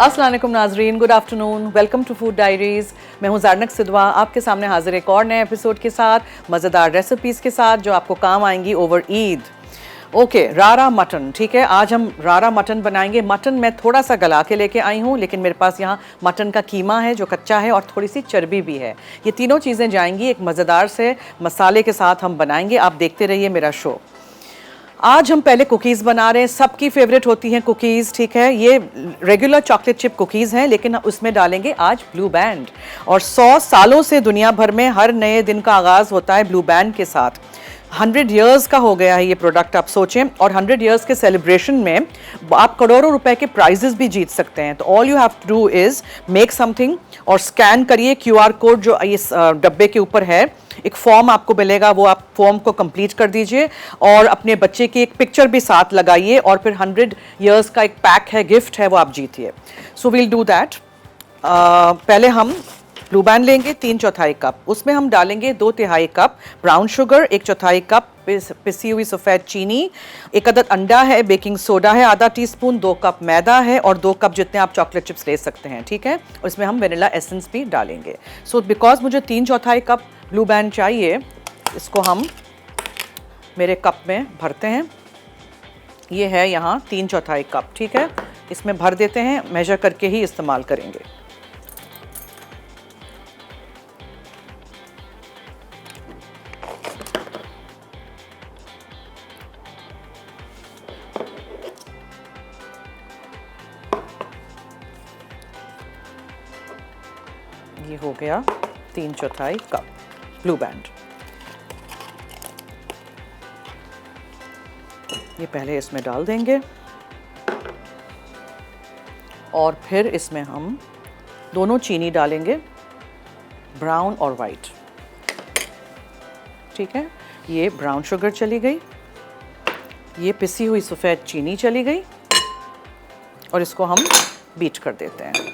अस्सलाम वालेकुम नाजरीन, good afternoon, welcome to food diaries. मैं हूँ ज़ारनक सिदवा, आपके सामने हाजिर एक और नए एपिसोड के साथ, मज़ेदार रेसिपीज़ के साथ जो आपको काम आएंगी ओवर ईद। ओके, रारा मटन, ठीक है। आज हम रारा मटन बनाएंगे। मटन मैं थोड़ा सा गला के लेके आई हूँ, लेकिन मेरे पास यहाँ मटन का कीमा है जो कच्चा है और थोड़ी सी चर्बी भी है। ये तीनों चीज़ें जाएंगी एक मज़ेदार से मसाले के साथ हम बनाएंगे। आप देखते रहिए मेरा शो। आज हम पहले कुकीज़ बना रहे हैं। सबकी फेवरेट होती हैं कुकीज़, ठीक है। ये रेगुलर चॉकलेट चिप कुकीज़ हैं, लेकिन उसमें डालेंगे आज ब्लू बैंड। और 100 सालों से दुनिया भर में हर नए दिन का आगाज़ होता है ब्लू बैंड के साथ। 100 ईयर्स का हो गया है ये प्रोडक्ट, आप सोचें। और 100 ईयर्स के सेलिब्रेशन में आप करोड़ों रुपए के प्राइजेस भी जीत सकते हैं। तो all you have to do is make something और स्कैन करिए QR कोड जो इस डब्बे के ऊपर है। एक फॉर्म आपको मिलेगा, वो आप फॉर्म को कंप्लीट कर दीजिए और अपने बच्चे की एक पिक्चर भी साथ लगाइए और फिर 100 ईयर्स का एक पैक है, गिफ्ट है, वो आप जीतिए। So we'll do that. पहले हम ब्लू बैंड लेंगे 3/4 कप, उसमें हम डालेंगे 2/3 कप ब्राउन शुगर, 1/4 कप पिसी हुई सफ़ेद चीनी, 1 अदद अंडा है, बेकिंग सोडा है आधा टीस्पून, 2 कप मैदा है और 2 कप जितने आप चॉकलेट चिप्स ले सकते हैं, ठीक है। और इसमें हम वेनिला एसेंस भी डालेंगे। सो बिकॉज मुझे 3/4 कप ब्लू बैंड चाहिए, इसको हम मेरे कप में भरते हैं। ये है यहाँ 3/4 कप, ठीक है। इसमें भर देते हैं, मेजर करके ही इस्तेमाल करेंगे। ये हो गया 3/4 कप ब्लू बैंड। ये पहले इसमें डाल देंगे और फिर इसमें हम दोनों चीनी डालेंगे, ब्राउन और वाइट, ठीक है। ये ब्राउन शुगर चली गई, ये पिसी हुई सफ़ेद चीनी चली गई और इसको हम बीट कर देते हैं।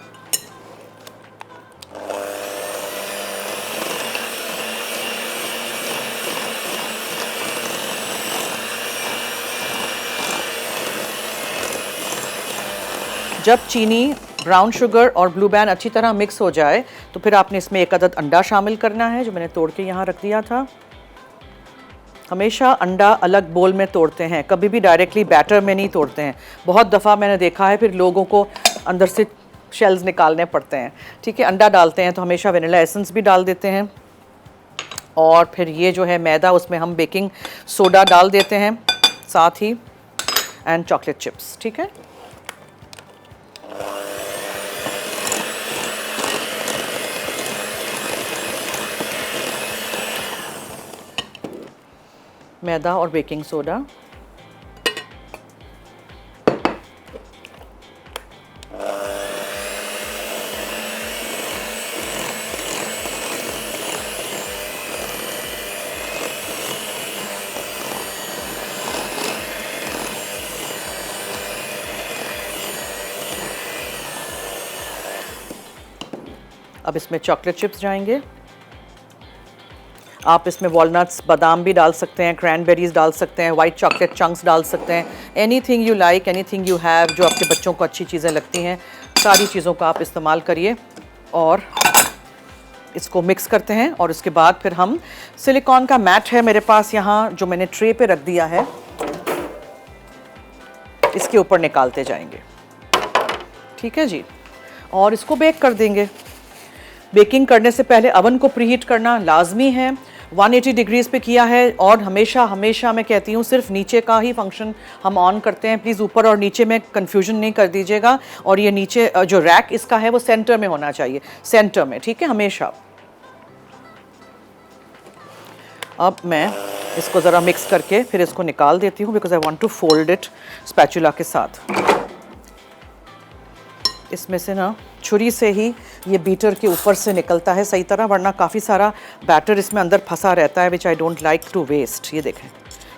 जब चीनी, ब्राउन शुगर और ब्लू बैंड अच्छी तरह मिक्स हो जाए तो फिर आपने इसमें 1 अदद अंडा शामिल करना है, जो मैंने तोड़ के यहाँ रख दिया था। हमेशा अंडा अलग बोल में तोड़ते हैं, कभी भी डायरेक्टली बैटर में नहीं तोड़ते हैं। बहुत दफ़ा मैंने देखा है फिर लोगों को अंदर से शेल्स निकालने पड़ते हैं, ठीक है। अंडा डालते हैं तो हमेशा वेनिला एसेंस भी डाल देते हैं। और फिर ये जो है मैदा, उसमें हम बेकिंग सोडा डाल देते हैं साथ ही, एंड चॉकलेट चिप्स, ठीक है। मैदा और बेकिंग सोडा, अब इसमें चॉकलेट चिप्स जाएंगे। आप इसमें वॉलनट्स, बादाम भी डाल सकते हैं, क्रैनबेरीज डाल सकते हैं, वाइट चॉकलेट चंक्स डाल सकते हैं। Anything you like, anything you have, जो आपके बच्चों को अच्छी चीज़ें लगती हैं, सारी चीज़ों का आप इस्तेमाल करिए। और इसको मिक्स करते हैं और उसके बाद फिर हम सिलिकॉन का मैट है मेरे पास यहाँ, जो मैंने ट्रे पे रख दिया है, इसके ऊपर निकालते जाएंगे, ठीक है जी। और इसको बेक कर देंगे। बेकिंग करने से पहले अवन को प्रीहीट करना लाजमी है। 180 डिग्रीज़ पे किया है और हमेशा हमेशा मैं कहती हूँ सिर्फ नीचे का ही फंक्शन हम ऑन करते हैं। प्लीज़ ऊपर और नीचे में कंफ्यूजन नहीं कर दीजिएगा। और ये नीचे जो रैक इसका है वो सेंटर में होना चाहिए, सेंटर में, ठीक है, हमेशा। अब मैं इसको ज़रा मिक्स करके फिर इसको निकाल देती हूँ, because I want to fold it spatula के साथ। इसमें से ना छुरी से ही ये बीटर के ऊपर से निकलता है सही तरह, वरना काफ़ी सारा बैटर इसमें अंदर फंसा रहता है, which I don't like to waste. ये देखें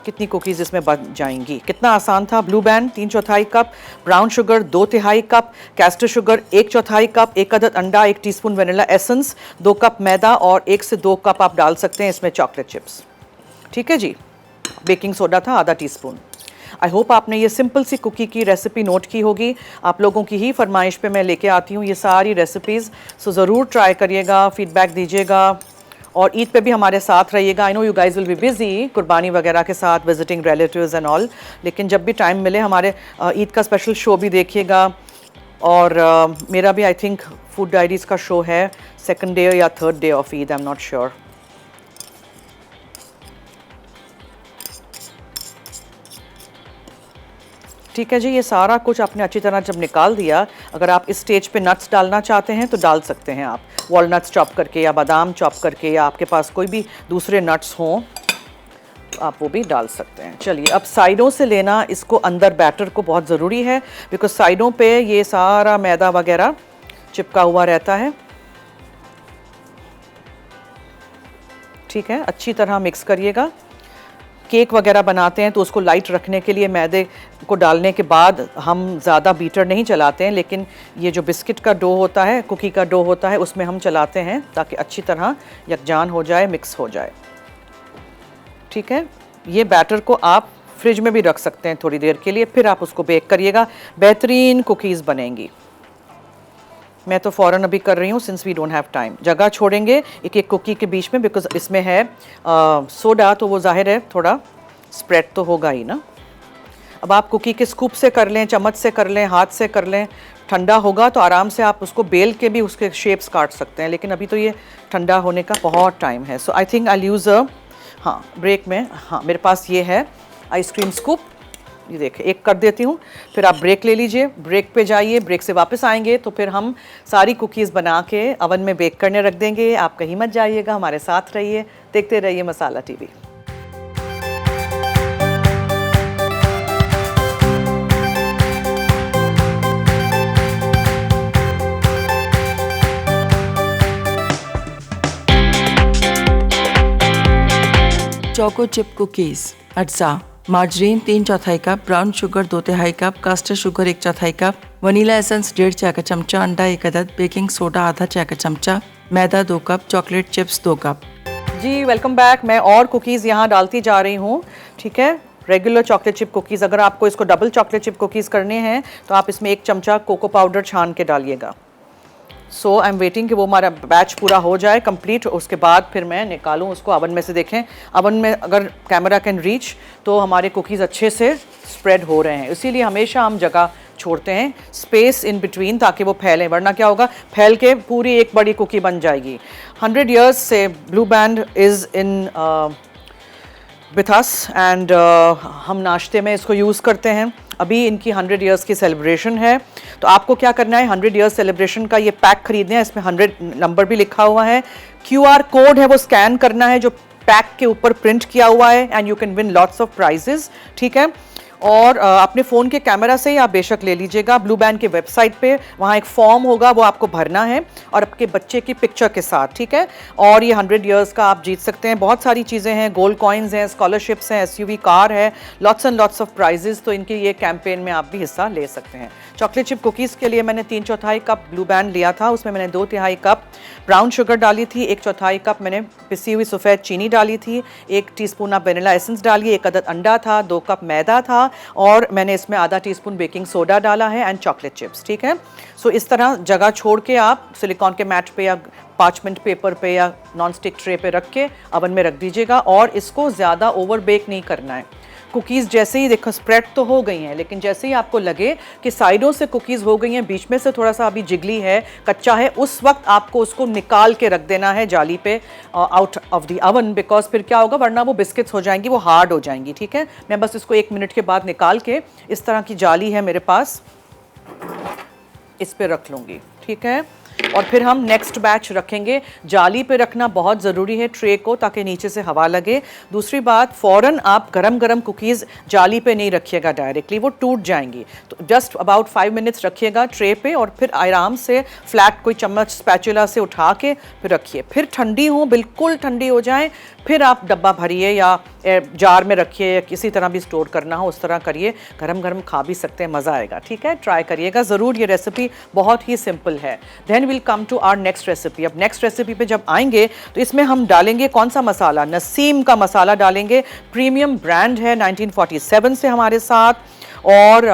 कितनी कुकीज़ इसमें बन जाएंगी। कितना आसान था। Blue band 3/4 cup, brown sugar 2/3 cup, castor sugar 1/4 cup, 1 अदद अंडा, 1 टीस्पून वेनिला एसेंस, 2 कप मैदा और 1 से 2 कप आप डाल सकते हैं इसमें चॉकलेट चिप्स, ठीक है जी। बेकिंग सोडा था आधा टीस्पून। आई होप आपने ये सिंपल सी कुकी की रेसिपी नोट की होगी। आप लोगों की ही फरमाइश पे मैं लेके आती हूँ ये सारी रेसिपीज़, सो ज़रूर ट्राई करिएगा, फीडबैक दीजिएगा और ईद पे भी हमारे साथ रहिएगा। I know you guys will be busy कुर्बानी वगैरह के साथ, विजिटिंग रिलेटिव्स एंड ऑल, लेकिन जब भी टाइम मिले हमारे ईद का स्पेशल शो भी देखिएगा। और मेरा भी आई थिंक फूड डायरीज़ का शो है 2nd डे या 3rd day of Eid, I am not sure. ठीक है जी, ये सारा कुछ आपने अच्छी तरह जब निकाल दिया, अगर आप इस स्टेज पे नट्स डालना चाहते हैं तो डाल सकते हैं आप, वॉलनट्स चॉप करके या बादाम चॉप करके, या आपके पास कोई भी दूसरे नट्स हों तो आप वो भी डाल सकते हैं। चलिए अब साइडों से लेना इसको अंदर बैटर को बहुत ज़रूरी है, बिकॉज साइडों पे ये सारा मैदा वगैरह चिपका हुआ रहता है। ठीक है, अच्छी तरह मिक्स करिएगा। केक वगैरह बनाते हैं तो उसको लाइट रखने के लिए मैदे को डालने के बाद हम ज़्यादा बीटर नहीं चलाते हैं, लेकिन ये जो बिस्किट का डो होता है, कुकी का डो होता है, उसमें हम चलाते हैं ताकि अच्छी तरह यकजान हो जाए, मिक्स हो जाए। ठीक है, ये बैटर को आप फ्रिज में भी रख सकते हैं थोड़ी देर के लिए, फिर आप उसको बेक करिएगा, बेहतरीन कुकीज़ बनेंगी। मैं तो फ़ौरन अभी कर रही हूँ since we don't have time. जगह छोड़ेंगे एक एक कुकी के बीच में, बिकॉज इसमें है सोडा, तो वो जाहिर है थोड़ा स्प्रेड तो होगा ही ना। अब आप कुकी के स्कूप से कर लें, चम्मच से कर लें, हाथ से कर लें, ठंडा होगा तो आराम से आप उसको बेल के भी उसके शेप्स काट सकते हैं, लेकिन अभी तो ये ठंडा होने का बहुत टाइम है। So I think I use हाँ ब्रेक में, हाँ मेरे पास ये है आइसक्रीम स्कूप, ये देखें एक कर देती हूँ, फिर आप ब्रेक ले लीजिए, ब्रेक पे जाइए, ब्रेक से वापस आएंगे तो फिर हम सारी कुकीज़ बना के अवन में बेक करने रख देंगे। आप कहीं मत जाइएगा, हमारे साथ रहिए, देखते रहिए Masala TV. Choco chip cookies, अज्जा, margarine 3/4 cup, brown sugar 2/3 cup, caster sugar 1/4 cup, vanilla essence 1.5 चाय का चमचा, अंडा 1 अदद, बेकिंग सोडा आधा चाय का चमचा, मैदा 2 कप, चॉकलेट चिप्स 2 कप। जी वेलकम बैक। मैं और कुकीज़ यहाँ डालती जा रही हूँ। ठीक है, रेगुलर चॉकलेट चिप कुकीज़, अगर आपको इसको डबल चॉकलेट चिप कुकीज़ करने हैं तो आप इसमें 1 चमचा कोको पाउडर छान के डालिएगा। सो आई एम वेटिंग कि वो हमारा बैच पूरा हो जाए कंप्लीट, उसके बाद फिर मैं निकालूं उसको अवन में से। देखें अवन में अगर कैमरा कैन रीच तो हमारे कुकीज़ अच्छे से स्प्रेड हो रहे हैं, इसीलिए हमेशा हम जगह छोड़ते हैं, स्पेस इन बिटवीन, ताकि वो फैलें, वरना क्या होगा, फैल के पूरी एक बड़ी कुकी बन जाएगी। 100 ईयर्स से blue band is in with us and हम नाश्ते में इसको यूज़ करते हैं। अभी इनकी 100 ईयर्स की सेलिब्रेशन है, तो आपको क्या करना है, 100 ईयर्स सेलिब्रेशन का ये पैक खरीदना है, इसमें 100 नंबर भी लिखा हुआ है, QR कोड है वो स्कैन करना है जो पैक के ऊपर प्रिंट किया हुआ है, and you can win lots of prizes. ठीक है, और अपने फ़ोन के कैमरा से ही आप बेशक ले लीजिएगा, ब्लू बैंड के वेबसाइट पे वहाँ एक फॉर्म होगा, वो आपको भरना है और आपके बच्चे की पिक्चर के साथ। ठीक है, और ये 100 ईयर्स का आप जीत सकते हैं। बहुत सारी चीज़ें हैं, गोल्ड कॉइन्स हैं, स्कॉलरशिप्स हैं, SUV कार है, lots and lots of prizes, तो इनके ये कैंपेन में आप भी हिस्सा ले सकते हैं। चॉकलेट चिप कुकीज़ के लिए मैंने 3/4 कप ब्लू बैंड लिया था, उसमें मैंने 2/3 कप ब्राउन शुगर डाली थी, 1/4 कप मैंने पिसी हुई सफ़ेद चीनी डाली थी, 1 टीस्पून आप वेनिला एसेंस डालिए, 1 अदद अंडा था, 2 कप मैदा था, और मैंने इसमें आधा टीस्पून बेकिंग सोडा डाला है, एंड चॉकलेट चिप्स। ठीक है, सो इस तरह जगह छोड़ के आप सिलिकॉन के मैट पे या पार्चमेंट पेपर पे या नॉन स्टिक ट्रे पे रख के अवन में रख दीजिएगा, और इसको ज़्यादा ओवर बेक नहीं करना है। कुकीज़ जैसे ही देखो स्प्रेड तो हो गई हैं, लेकिन जैसे ही आपको लगे कि साइडों से कुकीज़ हो गई हैं, बीच में से थोड़ा सा अभी जिगली है, कच्चा है, उस वक्त आपको उसको निकाल के रख देना है जाली पे out of the oven, because फिर क्या होगा, वरना वो बिस्किट्स हो जाएंगी, वो हार्ड हो जाएंगी। ठीक है, मैं बस इसको 1 मिनट के बाद निकाल के, इस तरह की जाली है मेरे पास, इस पे रख लूँगी। ठीक है, और फिर हम नेक्स्ट बैच रखेंगे। जाली पे रखना बहुत ज़रूरी है ट्रे को, ताकि नीचे से हवा लगे। दूसरी बात, फ़ौरन आप गरम गरम कुकीज़ जाली पे नहीं रखिएगा डायरेक्टली, वो टूट जाएंगी, तो जस्ट अबाउट 5 मिनट्स रखिएगा ट्रे पे, और फिर आराम से फ्लैट कोई चम्मच स्पैचुला से उठा के फिर रखिए। फिर ठंडी हो, बिल्कुल ठंडी हो जाए, फिर आप डब्बा भरिए या जार में रखिए या किसी तरह भी स्टोर करना हो उस तरह करिए, गरम गरम खा भी सकते हैं, मज़ा आएगा। ठीक है, ट्राई करिएगा ज़रूर, ये रेसिपी बहुत ही सिंपल है। Then will come to our next recipe. अब नेक्स्ट रेसिपी पे जब आएंगे तो इसमें हम डालेंगे कौन सा मसाला, नसीम का मसाला डालेंगे। प्रीमियम ब्रांड है, 1947 से हमारे साथ, और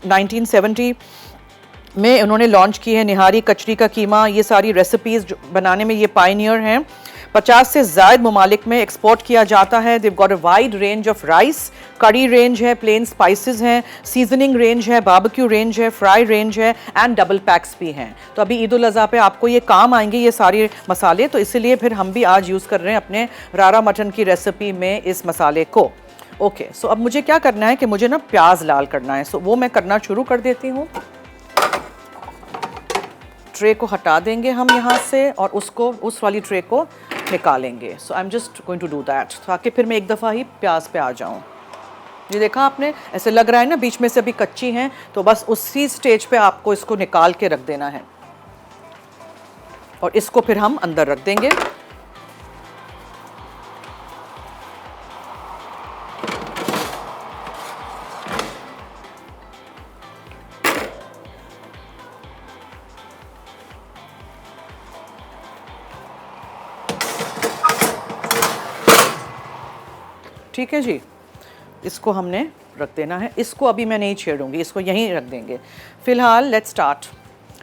1970 में उन्होंने लॉन्च की है। निहारी, कचरी का कीमा, ये सारी रेसिपीज़ बनाने में ये पायनियर हैं। 50 से ज़ायद ममालिक में एक्सपोर्ट किया जाता है। दिव got a wide range of rice, कड़ी रेंज है, प्लेन स्पाइसेस हैं, सीजनिंग रेंज है, बारबेक्यू रेंज है, फ्राई रेंज है, एंड डबल पैक्स भी हैं। तो अभी ईद उल अज़हा पे आपको ये काम आएंगे ये सारे मसाले, तो इसीलिए फिर हम भी आज यूज़ कर रहे हैं अपने रारा मटन की रेसिपी में इस मसाले को। ओके, सो अब मुझे क्या करना है कि मुझे ना प्याज लाल करना है, सो वो मैं करना शुरू कर देती हूँ। ट्रे को हटा देंगे हम यहाँ से और उसको उस वाली ट्रे को निकालेंगे। So I am just going to do that, ताकि फिर मैं एक दफ़ा ही प्याज पे आ जाऊँ। ये देखा आपने, ऐसे लग रहा है ना बीच में से अभी कच्ची हैं, तो बस उसी स्टेज पे आपको इसको निकाल के रख देना है और इसको फिर हम अंदर रख देंगे। ठीक है जी, इसको हमने रख देना है। इसको अभी मैं नहीं छेड़ूंगी, इसको यहीं रख देंगे फ़िलहाल। Let's start.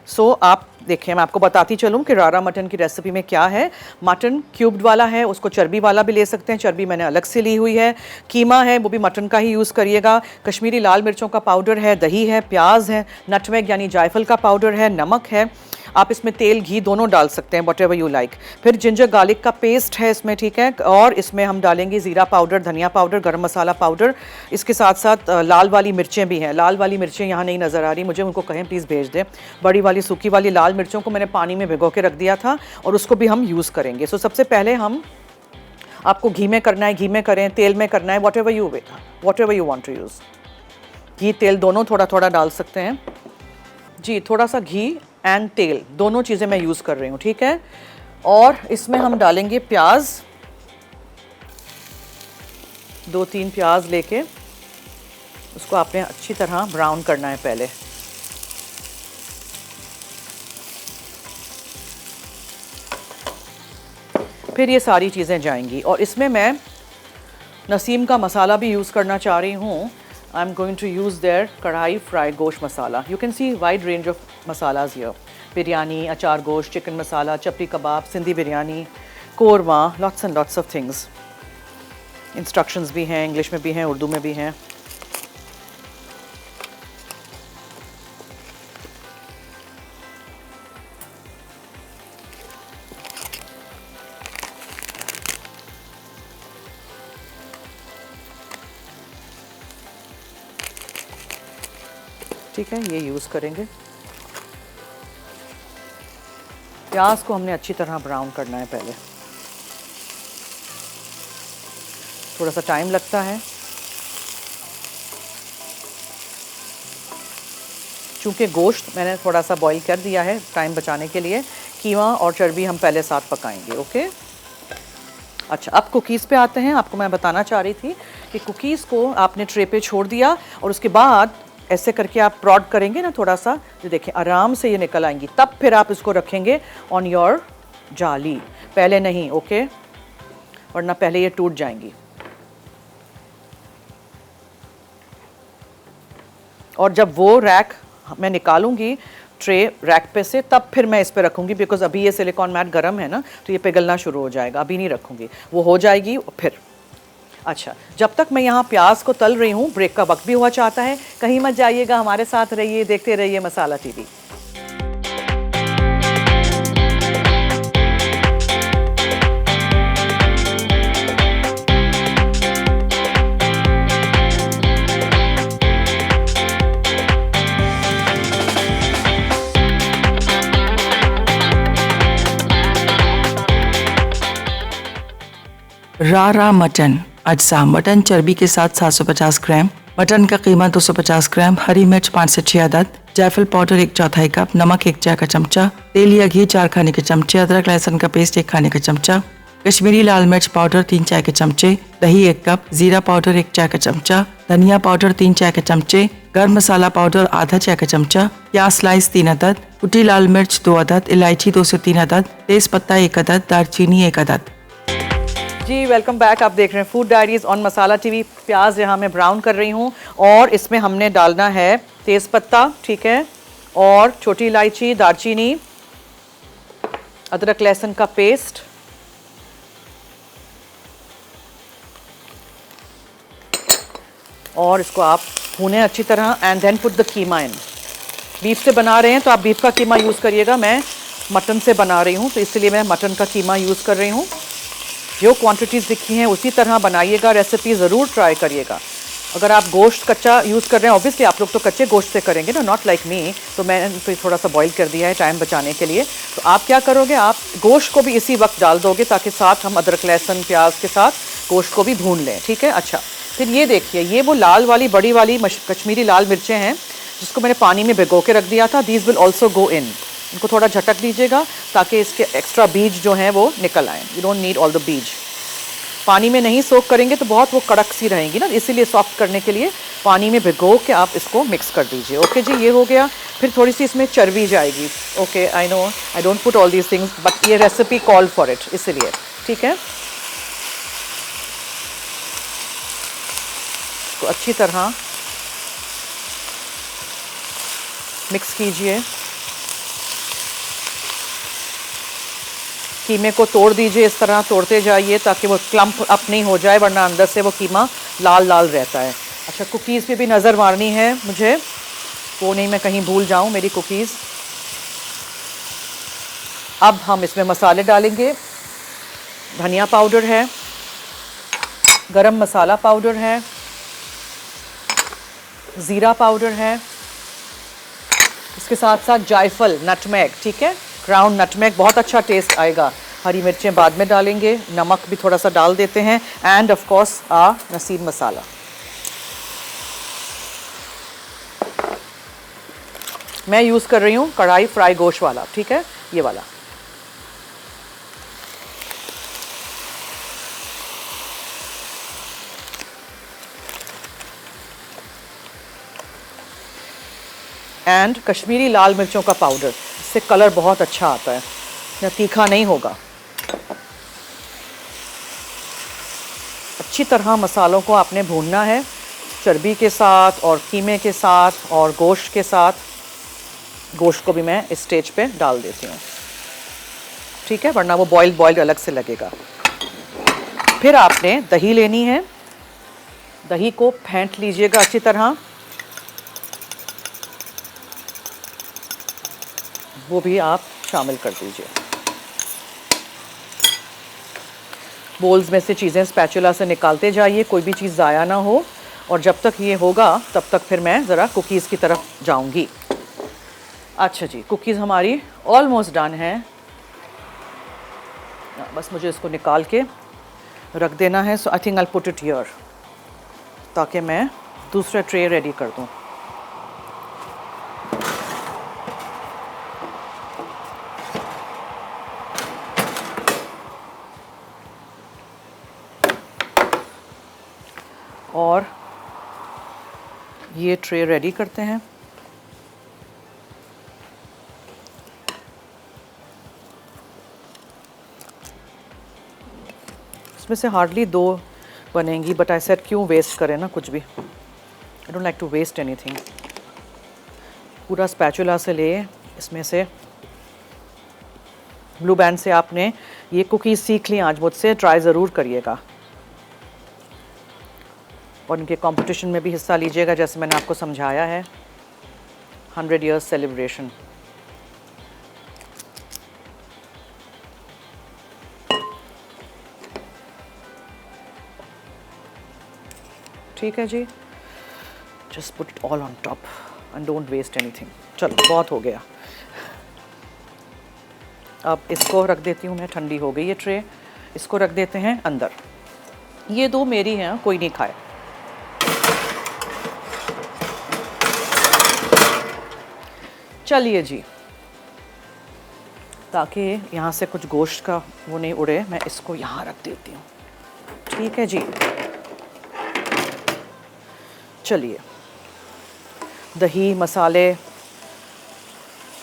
सो आप देखिए, मैं आपको बताती चलूँ कि रारा मटन की रेसिपी में क्या है। मटन क्यूब्ड वाला है, उसको चर्बी वाला भी ले सकते हैं, चर्बी मैंने अलग से ली हुई है। कीमा है, वो भी मटन का ही यूज़ करिएगा। कश्मीरी लाल मिर्चों का पाउडर है, दही है, प्याज है, नटमेग यानी जायफल का पाउडर है, नमक है। आप इसमें तेल घी दोनों डाल सकते हैं, वट एवर यू लाइक। फिर जिंजर गार्लिक का पेस्ट है इसमें, ठीक है। और इसमें हम डालेंगे ज़ीरा पाउडर, धनिया पाउडर, गरम मसाला पाउडर। इसके साथ साथ लाल वाली मिर्चें भी हैं। लाल वाली मिर्चें यहाँ नहीं नज़र आ रही मुझे, उनको कहें प्लीज़ भेज दें। बड़ी वाली सूखी वाली लाल मिर्चों को मैंने पानी में भिगो के रख दिया था और उसको भी हम यूज़ करेंगे। सो सबसे पहले हम, आपको घी में करना है घी में करें, तेल में करना है, whatever you want to use. घी तेल दोनों थोड़ा थोड़ा डाल सकते हैं जी। थोड़ा सा घी एंड तेल दोनों चीज़ें मैं यूज़ कर रही हूँ, ठीक है। और इसमें हम डालेंगे प्याज, 2-3 प्याज लेके उसको आपने अच्छी तरह ब्राउन करना है पहले। फिर ये सारी चीज़ें जाएंगी और इसमें मैं नसीम का मसाला भी यूज़ करना चाह रही हूँ। I am going to use their kadai fry gosht masala. You can see wide range of masalas here. Biryani, achar gosht, chicken masala, chapli kebab, Sindhi biryani, korma, lots and lots of things. Instructions भी हैं, इंग्लिश में भी हैं, उर्दू में भी हैं। ठीक है, ये यूज़ करेंगे। प्याज को हमने अच्छी तरह ब्राउन करना है पहले, थोड़ा सा टाइम लगता है चूँकि गोश्त मैंने थोड़ा सा बॉईल कर दिया है टाइम बचाने के लिए। कीमा और चर्बी हम पहले साथ पकाएंगे, ओके। अच्छा, अब कुकीज़ पे आते हैं। आपको मैं बताना चाह रही थी कि कुकीज़ को आपने ट्रे पे छोड़ दिया और उसके बाद ऐसे करके आप प्रॉड करेंगे ना थोड़ा सा, जो देखिए आराम से ये निकल आएंगी। तब फिर आप इसको रखेंगे ऑन योर जाली, पहले नहीं, ओके, वरना पहले ये टूट जाएंगी। और जब वो रैक मैं निकालूंगी ट्रे रैक पे से, तब फिर मैं इस पे रखूंगी, बिकॉज अभी ये सिलिकॉन मैट गर्म है ना, तो ये पिघलना शुरू हो जाएगा। अभी नहीं रखूंगी, वो हो जाएगी फिर। अच्छा, जब तक मैं यहाँ प्याज को तल रही हूँ, ब्रेक का वक्त भी हुआ चाहता है। कहीं मत जाइएगा, हमारे साथ रहिए, देखते रहिए मसाला टीवी। रारा मटन अज्जा। मटन चर्बी के साथ 750 ग्राम, मटन का कीमा 250 ग्राम, हरी मिर्च 5 से 6 अदद, जायफल पाउडर 1/4 कप, नमक 1 चाय का चमचा, तेल या घी 4 खाने के चमचे, अदरक लहसुन का पेस्ट 1 खाने का चमचा, कश्मीरी लाल मिर्च पाउडर 3 चाय के चमचे, दही 1 कप, जीरा पाउडर 1 चाय का चमचा, धनिया पाउडर 3 चाय के चमचे, गर्म मसाला पाउडर आधा चाय का चमचा, प्याज स्लाइस 3 अदद, कुटी लाल मिर्च 2 अदद, इलायची 2 से 3 अदद, तेज पत्ता 1 अदद, दालचीनी 1 अदद। जी वेलकम बैक। आप देख रहे हैं food diaries on masala TV. प्याज यहाँ मैं ब्राउन कर रही हूँ और इसमें हमने डालना है तेज पत्ता, ठीक है, और छोटी इलायची, दालचीनी, अदरक लहसुन का पेस्ट, और इसको आप भूनें अच्छी तरह and then put the keema in. Beef से बना रहे हैं तो आप बीफ का कीमा यूज़ करिएगा। मैं मटन से बना रही हूँ तो इसलिए मैं मटन का कीमा यूज़ कर रही हूँ। जो क्वांटिटीज़ लिखी हैं उसी तरह बनाइएगा, रेसिपी ज़रूर ट्राई करिएगा। अगर आप गोश्त कच्चा यूज़ कर रहे हैं, ऑब्वियसली आप लोग तो कच्चे गोश्त से करेंगे ना, नॉट लाइक मी, तो मैंने तो थोड़ा सा बॉईल कर दिया है टाइम बचाने के लिए। तो आप क्या करोगे, आप गोश्त को भी इसी वक्त डाल दोगे ताकि साथ हम अदरक लहसुन प्याज के साथ गोश्त को भी भून लें, ठीक है। अच्छा, फिर ये देखिए, ये वो लाल वाली बड़ी वाली कश्मीरी लाल मिर्चें हैं जिसको मैंने पानी में भिगो के रख दिया था। दीज विल ऑल्सो गो इन। इनको थोड़ा झटक दीजिएगा ताकि इसके एक्स्ट्रा बीज जो हैं वो निकल आएँ। You don't need all the bees. पानी में नहीं सोक करेंगे तो बहुत वो कड़क सी रहेंगी ना, इसीलिए सॉफ्ट करने के लिए पानी में भिगो के आप इसको मिक्स कर दीजिए। ओके जी, ये हो गया। फिर थोड़ी सी इसमें चर्बी जाएगी। Okay, I know I don't put all these things but ये रेसिपी कॉल फॉर इट, इसीलिए, ठीक है। तो अच्छी तरह मिक्स कीजिए। कीमे को तोड़ दीजिए, इस तरह तोड़ते जाइए ताकि वो क्लम्प अप नहीं हो जाए, वरना अंदर से वो कीमा लाल लाल रहता है। अच्छा, कुकीज़ पे भी नज़र मारनी है मुझे, वो नहीं मैं कहीं भूल जाऊं मेरी कुकीज़। अब हम इसमें मसाले डालेंगे। धनिया पाउडर है, गरम मसाला पाउडर है, ज़ीरा पाउडर है, इसके साथ साथ जायफल, नटमेग, ठीक है, ग्राउंड नटमेग, बहुत अच्छा टेस्ट आएगा। हरी मिर्चें बाद में डालेंगे, नमक भी थोड़ा सा डाल देते हैं, एंड ऑफ कोर्स नसीब मसाला। मैं यूज़ कर रही हूँ कढ़ाई फ्राई गोश्त वाला, ठीक है, ये वाला। एंड कश्मीरी लाल मिर्चों का पाउडर, इससे कलर बहुत अच्छा आता है, या तीखा नहीं होगा। अच्छी तरह मसालों को आपने भूनना है, चर्बी के साथ और कीमे के साथ और गोश्त के साथ। गोश्त को भी मैं इस स्टेज पे डाल देती हूँ, ठीक है, वरना वो बॉइल्ड अलग से लगेगा। फिर आपने दही लेनी है, दही को फेंट लीजिएगा अच्छी तरह, वो भी आप शामिल कर दीजिए। बोल्स में से चीज़ें स्पैचुला से निकालते जाइए, कोई भी चीज़ ज़ाया ना हो। और जब तक ये होगा तब तक फिर मैं ज़रा कुकीज़ की तरफ जाऊंगी। अच्छा जी, कुकीज़ हमारी ऑलमोस्ट डन है, बस मुझे इसको निकाल के रख देना है। So I think I put it here ताकि मैं दूसरा ट्रे रेडी कर दूँ। और ये ट्रे रेडी करते हैं। इसमें से हार्डली 2 बनेंगी, बट आई सेड क्यों वेस्ट करें ना कुछ भी। I don't like to waste anything. पूरा स्पैचुला से ले, इसमें से ब्लू बैंड से आपने ये कुकीज़ सीख ली आज मुझसे, ट्राई ज़रूर करिएगा और इनके कंपटीशन में भी हिस्सा लीजिएगा जैसे मैंने आपको समझाया है। 100 ईयर्स सेलिब्रेशन। ठीक है जी, just put it all on top and don't waste anything. चलो, बहुत हो गया। अब इसको रख देती हूँ मैं, ठंडी हो गई ये ट्रे। इसको रख देते हैं अंदर। ये 2 मेरी हैं, कोई नहीं खाए। चलिए जी, ताकि यहाँ से कुछ गोश्त का वो नहीं उड़े। मैं इसको यहाँ रख देती हूँ, ठीक है जी। चलिए, दही, मसाले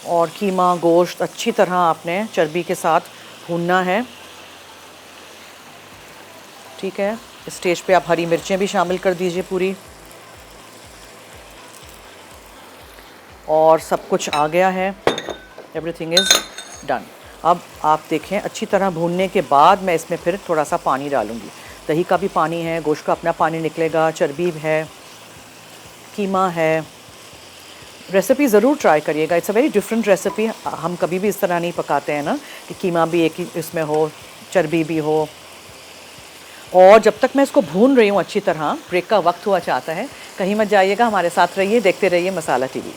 और कीमा, गोश्त अच्छी तरह आपने चर्बी के साथ भूनना है, ठीक है। इस स्टेज पे आप हरी मिर्चें भी शामिल कर दीजिए पूरी। और सब कुछ आ गया है, एवरीथिंग इज़ डन। अब आप देखें, अच्छी तरह भूनने के बाद मैं इसमें फिर थोड़ा सा पानी डालूँगी। दही का भी पानी है, गोश्त का अपना पानी निकलेगा, चर्बी है, कीमा है। रेसिपी ज़रूर ट्राई करिएगा, it's a very different recipe. हम कभी भी इस तरह नहीं पकाते हैं ना कि कीमा भी एक ही इसमें हो, चर्बी भी हो। और जब तक मैं इसको भून रही हूँ अच्छी तरह, ब्रेक का वक्त हुआ चाहता है, कहीं मत जाइएगा, हमारे साथ रहिए, देखते रहिए मसाला टीवी।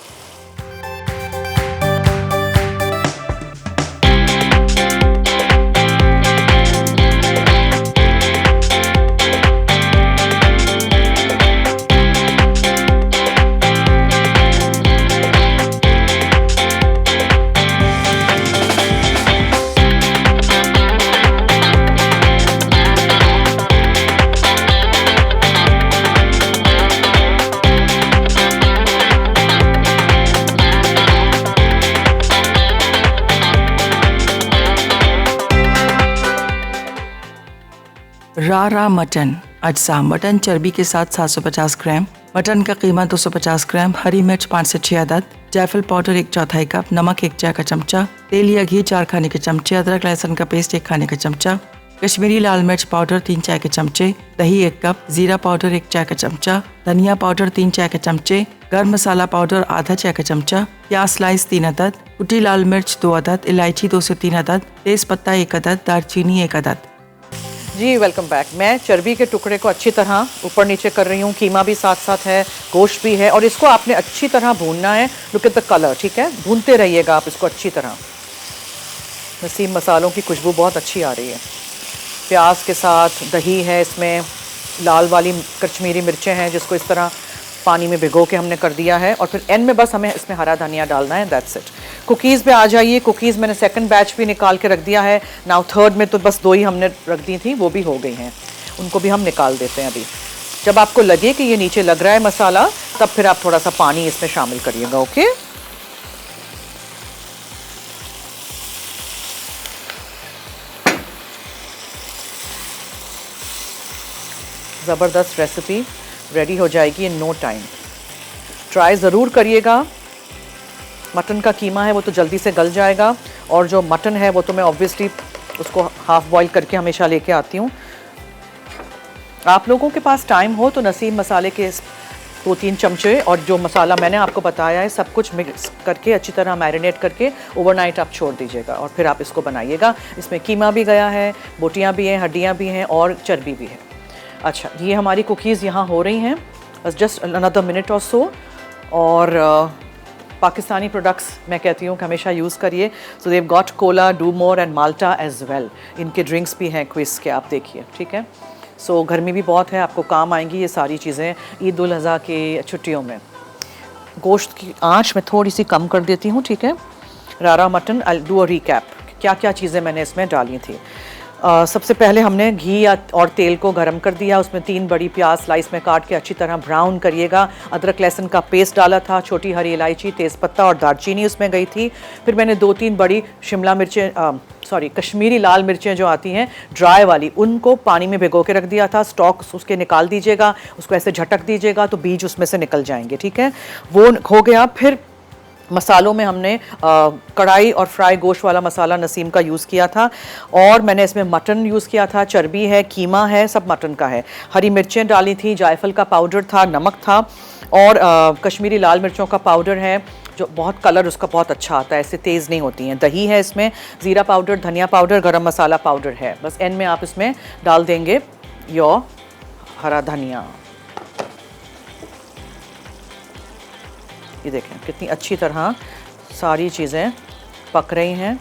रारा मटन अज्जा। मटन चर्बी के साथ 750 ग्राम, मटन का कीमा 250 ग्राम, हरी मिर्च 5 से 6 अदद, जायफल पाउडर 1/4 कप, नमक 1 चाय का चमचा, तेल या घी 4 खाने के चमचे, अदरक लहसुन का पेस्ट 1 खाने का चमचा, कश्मीरी लाल मिर्च पाउडर 3 चाय के चमचे, दही 1 कप, जीरा पाउडर 1 चाय का चमचा, धनिया पाउडर 3 चाय के चमचे, गर्म मसाला पाउडर आधा चाय का चमचा, प्याज स्लाइस 3 अदद, कुटी लाल मिर्च 2 अदद, इलायची 2 से 3 अदद, तेज पत्ता 1 अदद, दालचीनी 1 अदद। जी वेलकम बैक। मैं चर्बी के टुकड़े को अच्छी तरह ऊपर नीचे कर रही हूँ, कीमा भी साथ साथ है, गोश्त भी है, और इसको आपने अच्छी तरह भूनना है। लुक एट द कलर, ठीक है, भूनते रहिएगा आप इसको अच्छी तरह। नसीम मसालों की खुशबू बहुत अच्छी आ रही है। प्याज के साथ दही है, इसमें लाल वाली कश्मीरी मिर्चें हैं जिसको इस तरह पानी में भिगो के हमने कर दिया है, और फिर एंड में बस हमें इसमें हरा धनिया डालना है, दैट्स इट। कुकीज़ पे आ जाइए। कुकीज़ मैंने सेकंड बैच भी निकाल के रख दिया है। नाउ थर्ड में तो बस 2 ही हमने रख दी थी, वो भी हो गई हैं, उनको भी हम निकाल देते हैं अभी। जब आपको लगे कि ये नीचे लग रहा है मसाला, तब फिर आप थोड़ा सा पानी इसमें शामिल करिएगा, ओके। ज़बरदस्त रेसिपी रेडी हो जाएगी इन नो टाइम। ट्राई ज़रूर करिएगा। मटन का कीमा है वो तो जल्दी से गल जाएगा, और जो मटन है वो तो मैं ऑब्वियसली उसको हाफ़ बॉईल करके हमेशा लेके आती हूँ। आप लोगों के पास टाइम हो तो नसीम मसाले के 2-3 चमचे, और जो मसाला मैंने आपको बताया है सब कुछ मिक्स करके अच्छी तरह मैरिनेट करके ओवरनाइट आप छोड़ दीजिएगा, और फिर आप इसको बनाइएगा। इसमें कीमा भी गया है, बोटियाँ भी हैं, हड्डियाँ भी हैं, और चर्बी भी है। अच्छा, ये हमारी कुकीज़ यहाँ हो रही हैं, बस जस्ट अनदर मिनट और सो। और पाकिस्तानी प्रोडक्ट्स मैं कहती हूँ कि हमेशा यूज़ करिए। So they've got cola, do more and malta as well. इनके ड्रिंक्स भी हैं क्विज के, आप देखिए, ठीक है। सो गर्मी भी बहुत है, आपको काम आएंगी ये सारी चीज़ें ईद उल अज़हा की छुट्टियों में। गोश्त की आँच मैं थोड़ी सी कम कर देती हूँ, ठीक है। रारा mutton, I do a recap, क्या क्या चीज़ें मैंने इसमें डाली थी। सबसे पहले हमने घी और तेल को गरम कर दिया, उसमें 3 बड़ी प्याज स्लाइस में काट के अच्छी तरह ब्राउन करिएगा। अदरक लहसुन का पेस्ट डाला था, छोटी हरी इलायची, तेज़पत्ता और दालचीनी उसमें गई थी। फिर मैंने 2-3 बड़ी शिमला मिर्चें, कश्मीरी लाल मिर्चें जो आती हैं ड्राई वाली, उनको पानी में भिगो के रख दिया था। स्टॉक उसके निकाल दीजिएगा, उसको ऐसे झटक दीजिएगा तो बीज उसमें से निकल जाएंगे, ठीक है। वो हो गया। फिर मसालों में हमने कढ़ाई और फ्राई गोश्त वाला मसाला नसीम का यूज़ किया था, और मैंने इसमें मटन यूज़ किया था, चर्बी है, कीमा है, सब मटन का है। हरी मिर्चें डाली थी, जायफल का पाउडर था, नमक था, और कश्मीरी लाल मिर्चों का पाउडर है जो बहुत कलर उसका बहुत अच्छा आता है, ऐसे तेज़ नहीं होती हैं। दही है इसमें, ज़ीरा पाउडर, धनिया पाउडर, गरम मसाला पाउडर है। बस एंड में आप इसमें डाल देंगे यो हरा धनिया। ये देखें कितनी अच्छी तरह सारी चीज़ें पक रही हैं,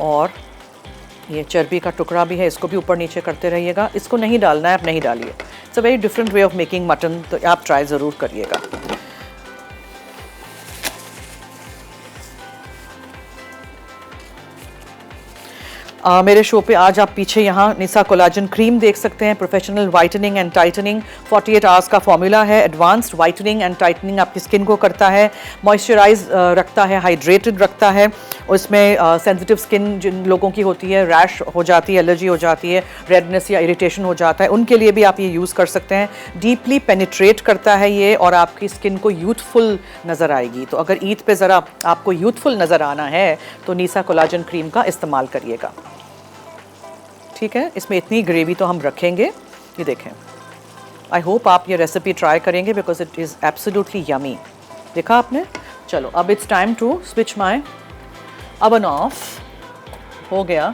और ये चर्बी का टुकड़ा भी है, इसको भी ऊपर नीचे करते रहिएगा। इसको नहीं डालना है, आप नहीं डालिए। It's a very different way of making mutton, तो आप ट्राई ज़रूर करिएगा। मेरे शो पे आज आप पीछे यहाँ निसा कोलाजन क्रीम देख सकते हैं, professional whitening and tightening 48 hours का फॉर्मूला है, एडवांस्ड वाइटनिंग एंड टाइटनिंग आपकी स्किन को करता है, मॉइस्चराइज रखता है, हाइड्रेटेड रखता है। और इसमें सेंसिटिव स्किन जिन लोगों की होती है, रैश हो जाती है, एलर्जी हो जाती है, रेडनेस या इरिटेशन हो जाता है, उनके लिए भी आप ये यूज़ कर सकते हैं। डीपली पेनिट्रेट करता है ये और आपकी स्किन को यूथफुल नज़र आएगी। तो अगर ईद पे ज़रा आपको यूथफुल नज़र आना है तो निसा कोलाजन क्रीम का इस्तेमाल करिएगा, ठीक है। इसमें इतनी ग्रेवी तो हम रखेंगे, ये देखें। आई होप आप ये रेसिपी ट्राई करेंगे because it is absolutely yummy. देखा आपने? चलो अब it's time to switch my oven off. हो गया।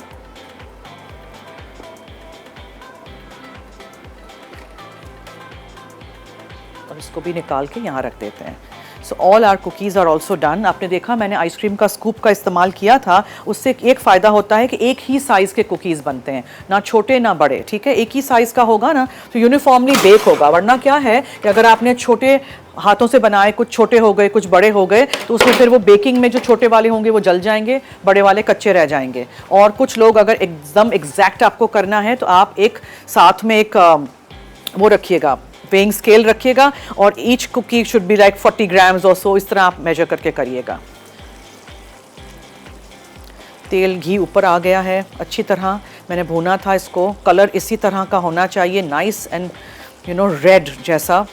और इसको भी निकाल के यहाँ रख देते हैं। So all our cookies are also done. आपने देखा मैंने आइसक्रीम का स्कूप का इस्तेमाल किया था, उससे एक फ़ायदा होता है कि एक ही साइज़ के कुकीज़ बनते हैं, ना छोटे ना बड़े, ठीक है। एक ही साइज़ का होगा ना तो यूनिफॉर्मली बेक होगा, वरना क्या है कि अगर आपने छोटे हाथों से बनाए, कुछ छोटे हो गए कुछ बड़े हो गए, तो उसमें फिर वो बेकिंग में जो छोटे वाले होंगे वो जल जाएंगे, बड़े वाले कच्चे रह जाएंगे। और कुछ लोग अगर एकदम एग्जैक्ट आपको करना है तो आप एक साथ में एक वो रखिएगा, वेइंग स्केल रखिएगा, और each cookie should be like 40 grams or so, इस तरह आप मेजर करके करिएगा। तेल घी ऊपर आ गया है, अच्छी तरह मैंने भूना था इसको। कलर इसी तरह का होना चाहिए, नाइस एंड रेड जैसा,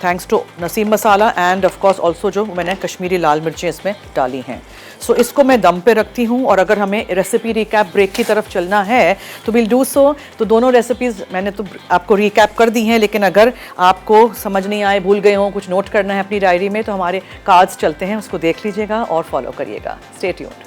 thanks to Naseem Masala and of course also जो मैंने कश्मीरी लाल मिर्चें इसमें डाली हैं। सो इसको मैं दम पे रखती हूँ। और अगर हमें रेसिपी रिकैप ब्रेक की तरफ चलना है तो विल डू सो। तो दोनों रेसिपीज़ मैंने तो आपको रिकैप कर दी हैं, लेकिन अगर आपको समझ नहीं आए, भूल गए हों, कुछ नोट करना है अपनी डायरी में, तो हमारे कार्ड्स चलते हैं, उसको देख लीजिएगा और फॉलो करिएगा। Stay tuned.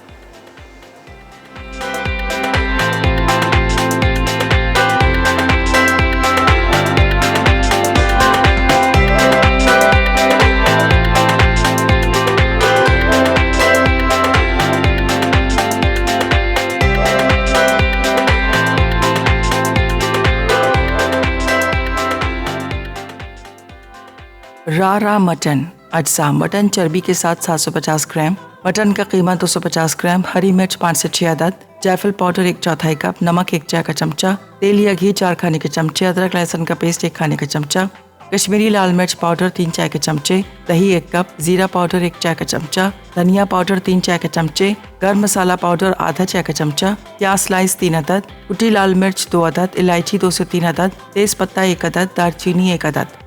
रारा मटन अज्जा। मटन चर्बी के साथ 750 ग्राम, मटन का कीमा 250 ग्राम, हरी मिर्च 5 से 6 अदद, जायफल पाउडर 1/4 कप, नमक 1 चाय का चमचा, तेल या घी 4 खाने के चमचे, अदरक लहसुन का पेस्ट 1 खाने का चमचा, कश्मीरी लाल मिर्च पाउडर 3 चाय के चमचे, दही 1 कप, जीरा पाउडर 1 चाय का चमचा, धनिया पाउडर 3 चाय के चमचे, गर्म मसाला पाउडर आधा चाय का चमचा, प्याज स्लाइस 3 अदद, कुटी लाल मिर्च 2 अदद, इलायची 2 से 3 अदद, तेज पत्ता 1 अदद, दालचीनी 1 अदद।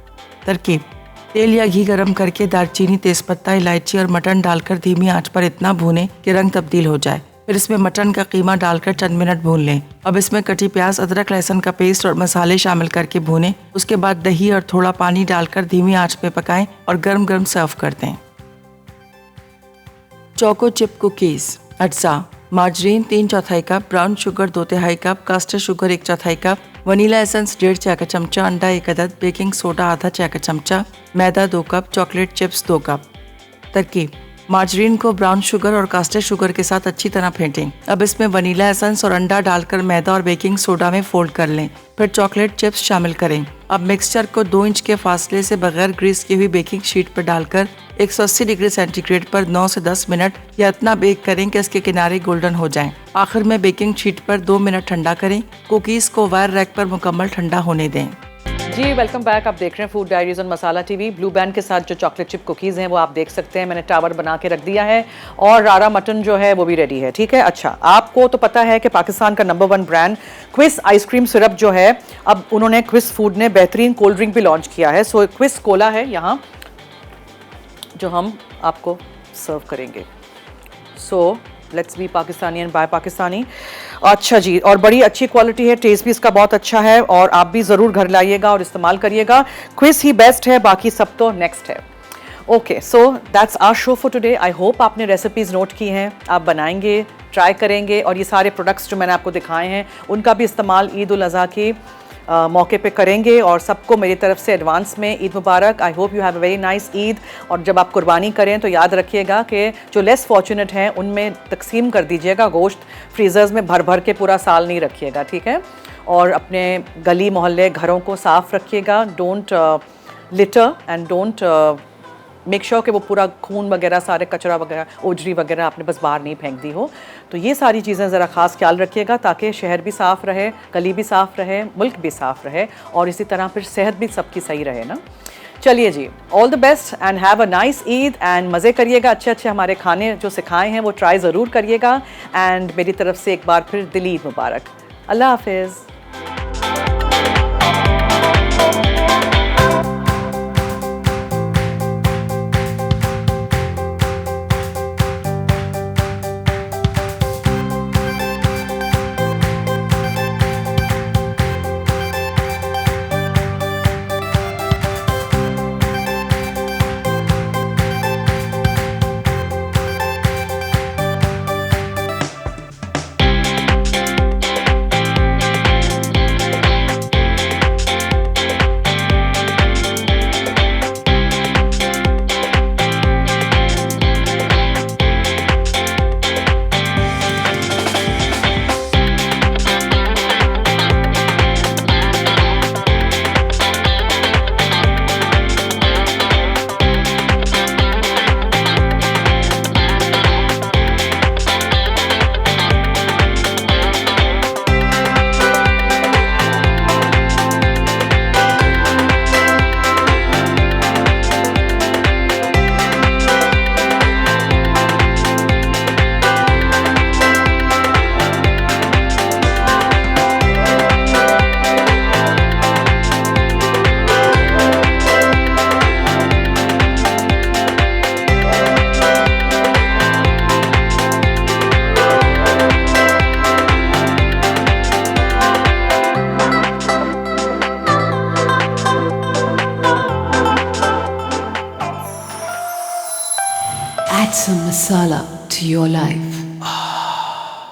तरकीब: तेल या घी गरम करके दालचीनी, तेजपत्ता, इलायची और मटन डालकर धीमी आंच पर इतना भूनें कि रंग तब्दील हो जाए। फिर इसमें मटन का कीमा डालकर चंद मिनट भून लें। अब इसमें कटी प्याज, अदरक लहसुन का पेस्ट और मसाले शामिल करके भूनें। उसके बाद दही और थोड़ा पानी डालकर धीमी आंच पे पकाएं और गर्म गर्म सर्व कर दें। चोको चिप कुकीज़ अज्जा। Margarine 3/4 cup, brown sugar 2/3 cup, caster sugar 1/4 cup, vanilla essence 1.5 चाय का चमचा, अंडा 1 अदद, बेकिंग सोडा आधा चाय का चमचा, मैदा 2 कप, चॉकलेट चिप्स 2 कप। तरकीब: मार्जरीन को ब्राउन शुगर और कास्टर शुगर के साथ अच्छी तरह फेंटें। अब इसमें वनीला एसेंस और अंडा डालकर मैदा और बेकिंग सोडा में फोल्ड कर लें। फिर चॉकलेट चिप्स शामिल करें। अब मिक्सचर को 2 इंच के फासले से बगैर ग्रीस की हुई बेकिंग शीट पर डालकर 180 डिग्री सेंटीग्रेड पर 9 से 10 मिनट या इतना बेक करें कि इसके किनारे गोल्डन हो जाएं। आखिर में बेकिंग शीट पर 2 मिनट ठंडा करें। कुकीज़ को वायर रैक पर मुकम्मल ठंडा होने दें। जी वेलकम बैक। आप देख रहे हैं food diaries on masala TV. Blue band के साथ जो चॉकलेट चिप कुकीज़ हैं वो आप देख सकते हैं, मैंने टावर बना के रख दिया है, और रारा मटन जो है वो भी रेडी है, ठीक है। अच्छा, आपको तो पता है कि पाकिस्तान का नंबर 1 ब्रांड क्विस आइसक्रीम सिरप जो है, अब उन्होंने क्विस फूड ने बेहतरीन कोल्ड ड्रिंक भी लॉन्च किया है। सो क्विस कोला है यहाँ जो हम आपको सर्व करेंगे। So let's be Pakistani and buy Pakistani. अच्छा जी, और बड़ी अच्छी क्वालिटी है, टेस्ट भी इसका बहुत अच्छा है, और आप भी ज़रूर घर लाइएगा और इस्तेमाल करिएगा। क्विस ही बेस्ट है, बाकी सब तो नेक्स्ट है। Okay, so that's our show for today. I hope आपने रेसिपीज़ नोट की हैं, आप बनाएंगे, ट्राई करेंगे, और ये सारे प्रोडक्ट्स जो मैंने आपको दिखाए हैं उनका भी इस्तेमाल ईद उल अज़हा की मौके पे करेंगे। और सबको मेरी तरफ से एडवांस में ईद मुबारक। I hope you have a very nice Eid. और जब आप कुर्बानी करें तो याद रखिएगा कि जो लेस फॉर्चुनेट हैं उनमें तकसीम कर दीजिएगा गोश्त, फ्रीज़र्स में भर भर के पूरा साल नहीं रखिएगा, ठीक है। और अपने गली मोहल्ले घरों को साफ़ रखिएगा। Don't litre and don't make sure कि वो पूरा खून वगैरह, सारे कचरा वगैरह, ओजरी वगैरह आपने बस बाहर नहीं फेंक दी हो। तो ये सारी चीज़ें ज़रा ख़ास ख्याल रखिएगा ताकि शहर भी साफ़ रहे, गली भी साफ़ रहे, मुल्क भी साफ़ रहे और इसी तरह फिर सेहत भी सबकी सही रहे ना। चलिए जी, all the best and have a nice Eid and मज़े करिएगा, अच्छे अच्छे हमारे खाने जो सिखाए हैं वो ट्राई ज़रूर करिएगा। एंड मेरी तरफ से एक बार फिर दिल ईद मुबारक। अल्लाह हाफिज़। Add some masala to your life.